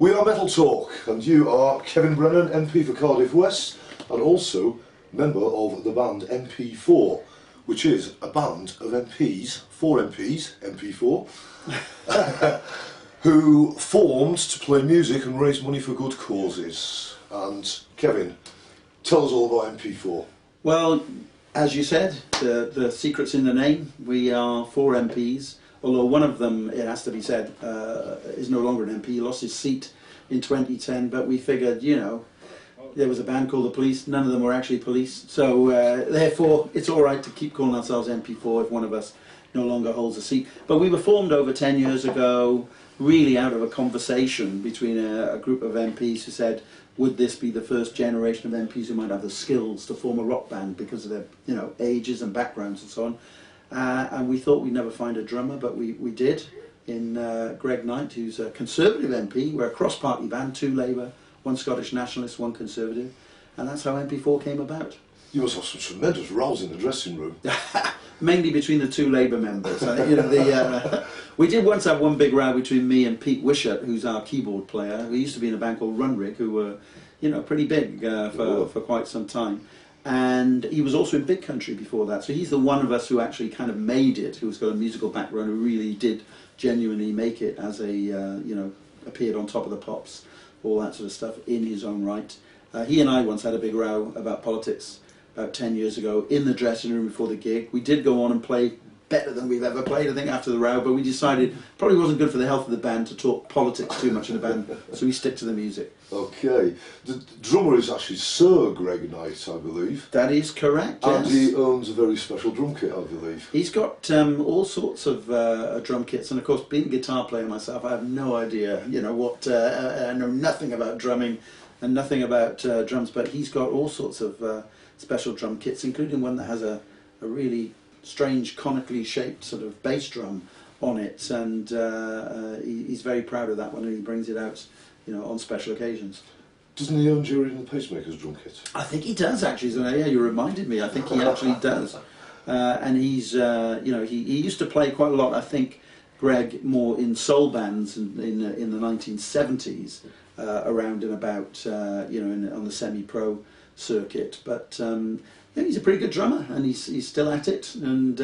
We are Metal Talk, and you are Kevin Brennan, MP for Cardiff West, and also member of the band MP4, which is a band of MPs, 4 MPs, MP4, who formed to play music and raise money for good causes. And Kevin, tell us all about MP4. Well, as you said, the secret's in the name. We are 4 MPs, although one of them, it has to be said, is no longer an MP. He lost his seat in 2010, but we figured, you know, there was a band called the Police. None of them were actually police, so therefore it's all right to keep calling ourselves MP4 if one of us no longer holds a seat. But we were formed over 10 years ago, really out of a conversation between a group of MPs who said, would this be the first generation of MPs who might have the skills to form a rock band because of their, you know, ages and backgrounds and so on. And we thought we'd never find a drummer, but we did in Greg Knight, who's a Conservative MP. We're a cross-party band, 2 Labour, 1 Scottish Nationalist, 1 Conservative, and that's how MP4 came about. You must have some tremendous rows in the dressing room. Mainly between the 2 Labour members. I think, you know, we did once have one big row between me and Pete Wishart, who's our keyboard player, who used to be in a band called Runrig, who were, you know, pretty big for quite some time. And he was also in Big Country before that, so he's the one of us who actually kind of made it, who's got a musical background, who really did genuinely make it as a, you know, appeared on Top of the Pops, all that sort of stuff in his own right. He and I once had a big row about politics about 10 years ago in the dressing room before the gig. We did go on and play better than we've ever played, I think, after the row, but we decided probably wasn't good for the health of the band to talk politics too much in the band, so we stick to the music. Okay. The drummer is actually Sir Greg Knight, I believe. That is correct, and yes. He owns a very special drum kit, I believe. He's got all sorts of drum kits, and of course, being a guitar player myself, I have no idea, you know, what, I know nothing about drumming and nothing about drums, but he's got all sorts of special drum kits, including one that has a really strange conically shaped sort of bass drum on it, and he's very proud of that one, and he brings it out, you know, on special occasions. Doesn't he own Jury and the Pacemaker's drum kit? I think he does, actually. So, yeah, you reminded me. I think he actually does. And he's, you know, he used to play quite a lot, I think, Greg, more in soul bands in the 1970s, around and about, you know, on the semi-pro circuit. But yeah, he's a pretty good drummer, and he's still at it, and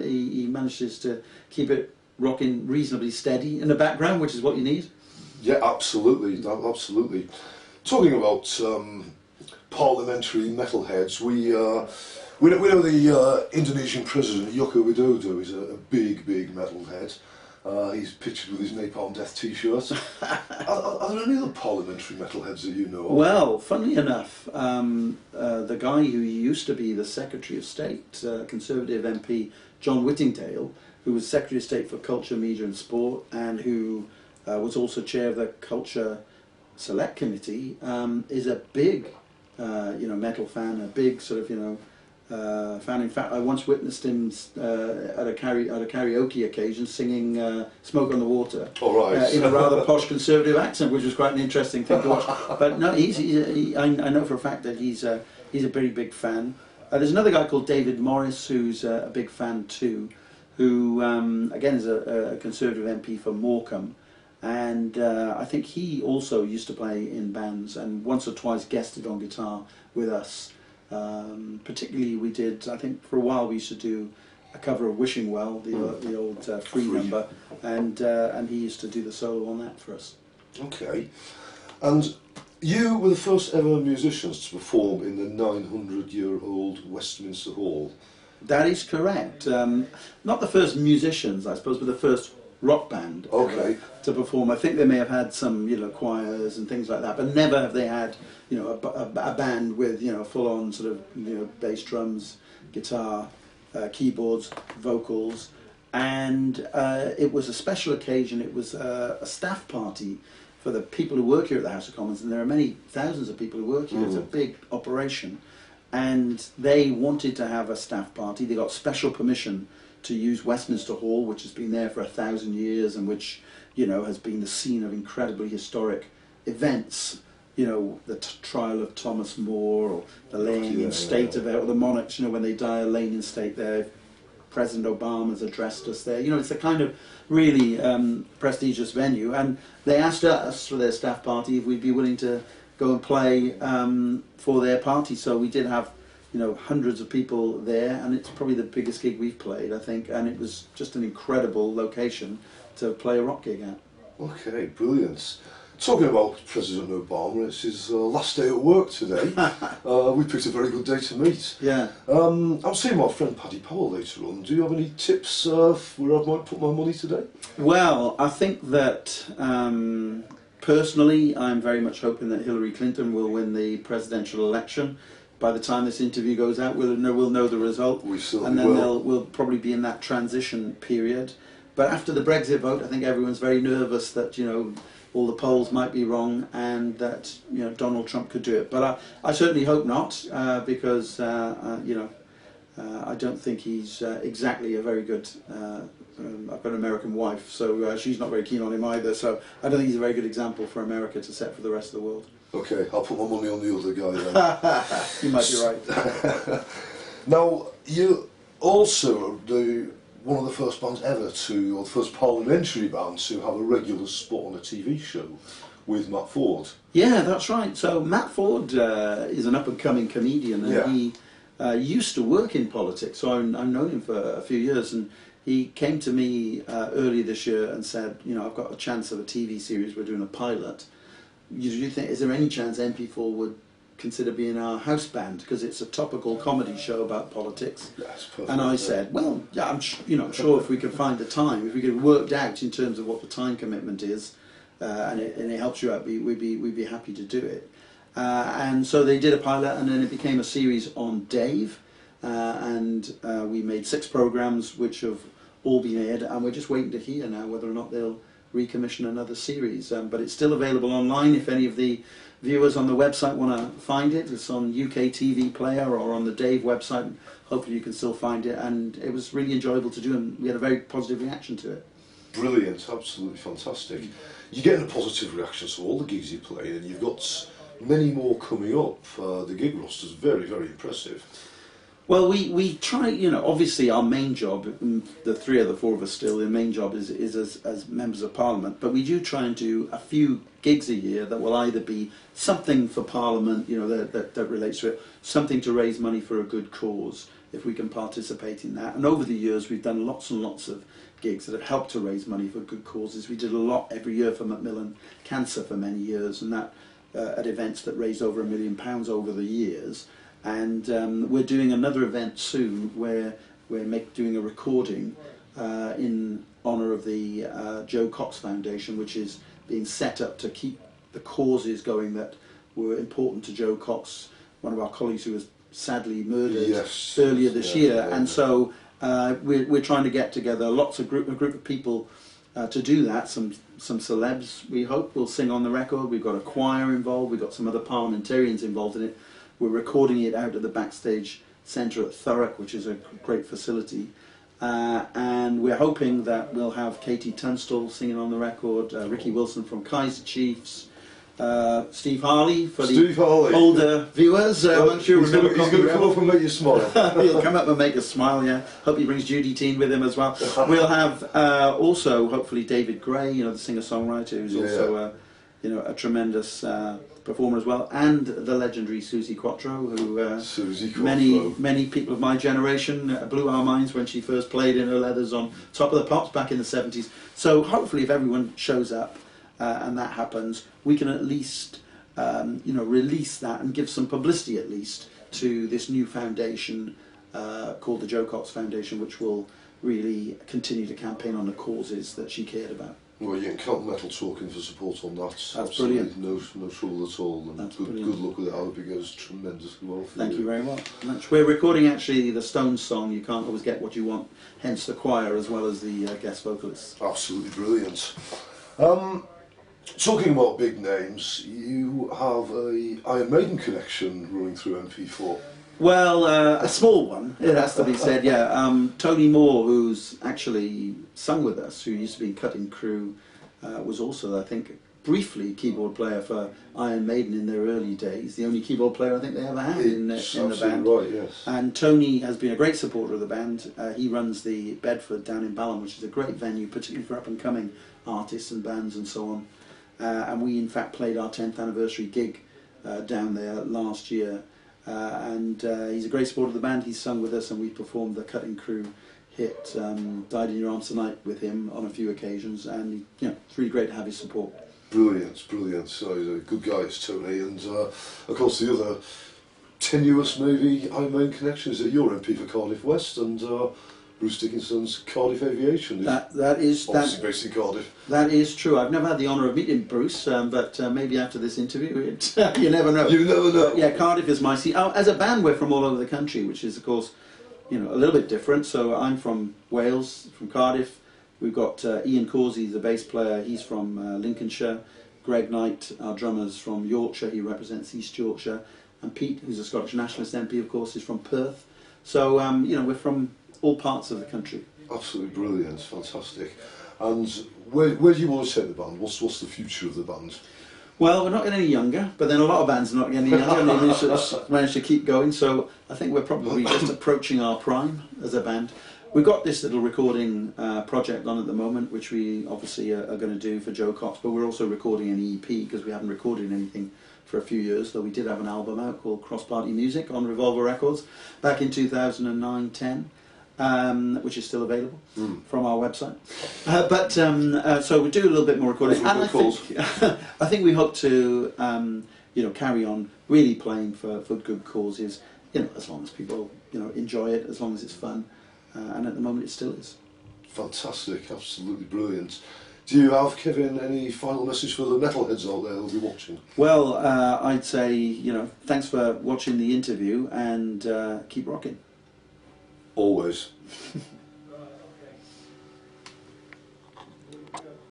he manages to keep it rocking reasonably steady in the background, which is what you need. Yeah, absolutely, absolutely. Talking about parliamentary metalheads, we know the Indonesian president Joko Widodo is a big metalhead. He's pictured with his Napalm Death t-shirt. Are there any other parliamentary metalheads that you know of? Well, funnily enough, the guy who used to be the Secretary of State, Conservative MP John Whittingdale, who was Secretary of State for Culture, Media and Sport, and who was also chair of the Culture Select Committee, is a big, you know, metal fan, a big sort of, you know, fan. In fact, I once witnessed him at a karaoke occasion singing "Smoke on the Water" in a rather posh Conservative accent, which was quite an interesting thing to watch. But no, I know for a fact that he's a very big fan. There's another guy called David Morris who's a big fan too, who again is a Conservative MP for Morecambe. And I think he also used to play in bands and once or twice guested on guitar with us. Particularly we did, I think for a while we used to do a cover of Wishing Well, the old Free number, and he used to do the solo on that for us. Okay. And you were the first ever musicians to perform in the 900-year-old Westminster Hall. That is correct. Not the first musicians, I suppose, but the first rock band to perform. I think they may have had some, you know, choirs and things like that, but never have they had, you know, a band with, you know, full-on sort of, you know, bass, drums, guitar, keyboards, vocals, and it was a special occasion. It was a staff party for the people who work here at the House of Commons, and there are many thousands of people who work here. It's a big operation, and they wanted to have a staff party. They got special permission to use Westminster Hall, which has been there for 1,000 years and which, you know, has been the scene of incredibly historic events. You know, the trial of Thomas More, or the laying in state of, or the monarchs, you know, when they die, laying in state there. President Obama's addressed us there. You know, it's a kind of really prestigious venue, and they asked us for their staff party if we'd be willing to go and play for their party. So we did have, you know, hundreds of people there, and it's probably the biggest gig we've played, I think, and it was just an incredible location to play a rock gig at. Okay, brilliant. Talking about President Obama, it's his last day at work today. We picked a very good day to meet. Yeah. I'm seeing my friend Paddy Powell later on. Do you have any tips where I might put my money today? Well, I think that personally, I'm very much hoping that Hillary Clinton will win the presidential election. By the time this interview goes out, we'll know the result, and then we'll probably be in that transition period. But after the Brexit vote, I think everyone's very nervous that, you know, all the polls might be wrong and that, you know, Donald Trump could do it. But I certainly hope not, because you know, I don't think he's exactly a very good. I've got an American wife, so she's not very keen on him either. So I don't think he's a very good example for America to set for the rest of the world. Okay, I'll put my money on the other guy then. You might be right. Now, you also one of the first bands ever or the first Parliamentary band to have a regular spot on a TV show with Matt Ford. Yeah, that's right. So Matt Ford is an up-and-coming comedian, and he used to work in politics, so I've known him for a few years, and he came to me earlier this year and said, you know, I've got a chance of a TV series, we're doing a pilot. Do you think, is there any chance MP4 would consider being our house band, because it's a topical comedy show about politics? That's perfect. And I said, well, yeah, I'm sure if we could find the time, if we could work out in terms of what the time commitment is, and it helps you out, we'd be happy to do it. And so they did a pilot, and then it became a series on Dave, and we made 6 programs which have all been aired, and we're just waiting to hear now whether or not they'll recommission another series. But it's still available online if any of the viewers on the website want to find it. It's on UK TV Player or on the Dave website. Hopefully you can still find it, and it was really enjoyable to do, and we had a very positive reaction to it. Brilliant, absolutely fantastic. You're getting a positive reaction to all the gigs you play, and you've got many more coming up. The gig roster's very, very impressive. Well, we try, you know, obviously our main job, the 3 or the 4 of us still, the main job is as members of Parliament, but we do try and do a few gigs a year that will either be something for Parliament, you know, that relates to it, something to raise money for a good cause, if we can participate in that. And over the years we've done lots and lots of gigs that have helped to raise money for good causes. We did a lot every year for Macmillan Cancer for many years, and that at events that raised over £1 million over the years. And we're doing another event soon where we're doing a recording in honour of the Jo Cox Foundation, which is being set up to keep the causes going that were important to Jo Cox, one of our colleagues who was sadly murdered earlier this year. And so we're trying to get together a group of people to do that. Some celebs, we hope, will sing on the record. We've got a choir involved. We've got some other parliamentarians involved in it. We're recording it out at the Backstage Centre at Thurrock, which is a great facility. And we're hoping that we'll have KT Tunstall singing on the record, Ricky Wilson from Kaiser Chiefs, Steve Harley for older viewers. I'm sure he's going to come up and make you smile. He'll come up and make us smile, yeah. Hope he brings Judy Teen with him as well. We'll have also, hopefully, David Gray, you know, the singer-songwriter, who's also you know, a tremendous performer as well, and the legendary Suzi Quatro, who many people of my generation blew our minds when she first played in her leathers on Top of the Pops back in the 70s. So hopefully if everyone shows up and that happens, we can at least you know, release that and give some publicity at least to this new foundation called the Jo Cox Foundation, which will really continue to campaign on the causes that she cared about. Well, you can count Metal Talking for support on that. That's absolutely brilliant. No trouble at all. And good luck with it. I hope it goes tremendously well for you. Thank you very much. We're recording actually the Stones song, You Can't Always Get What You Want, hence the choir as well as the guest vocalists. Absolutely brilliant. Talking about big names, you have a Iron Maiden connection running through MP4. Well, a small one, it has to be said, yeah. Tony Moore, who's actually sung with us, who used to be in Cutting Crew, was also, I think, briefly keyboard player for Iron Maiden in their early days, the only keyboard player I think they ever had in the band. Right, yes. And Tony has been a great supporter of the band. He runs the Bedford down in Balham, which is a great venue, particularly for up-and-coming artists and bands and so on. And we, in fact, played our 10th anniversary gig down there last year. And he's a great supporter of the band. He's sung with us, and we performed the Cutting Crew hit Died in Your Arms Tonight with him on a few occasions. And it's really great to have his support. Brilliant, brilliant. So he's a good guy, is Tony. And of course, the other tenuous, maybe, Iron Maiden connection is that you're MP for Cardiff West, and Bruce Dickinson's Cardiff Aviation is obviously based in Cardiff. That is true. I've never had the honour of meeting Bruce, but maybe after this interview, you never know. You never know. Yeah, Cardiff is my seat. As a band, we're from all over the country, which is, of course, a little bit different. So I'm from Wales, from Cardiff. We've got Ian Causey, the bass player. He's from Lincolnshire. Greg Knight, our drummer's from Yorkshire. He represents East Yorkshire. And Pete, who's a Scottish Nationalist MP, of course, is from Perth. So, we're from all parts of the country. Absolutely brilliant, fantastic. And where do you want to take the band? What's the future of the band? Well, we're not getting any younger, but then a lot of bands are not getting any younger, and they managed to keep going. So I think we're probably just approaching our prime as a band. We've got this little recording project on at the moment, which we obviously are going to do for Jo Cox, but we're also recording an EP because we haven't recorded anything for a few years, though we did have an album out called Cross Party Music on Revolver Records back in 2009-10, which is still available from our website. So we do a little bit more recording, and I think we hope to carry on really playing for good causes, as long as people enjoy it, as long as it's fun. And at the moment it still is. Fantastic, absolutely brilliant. Do you have, Kevin, any final message for the metalheads out there who'll be watching? Well, I'd say, thanks for watching the interview, and keep rocking. Always.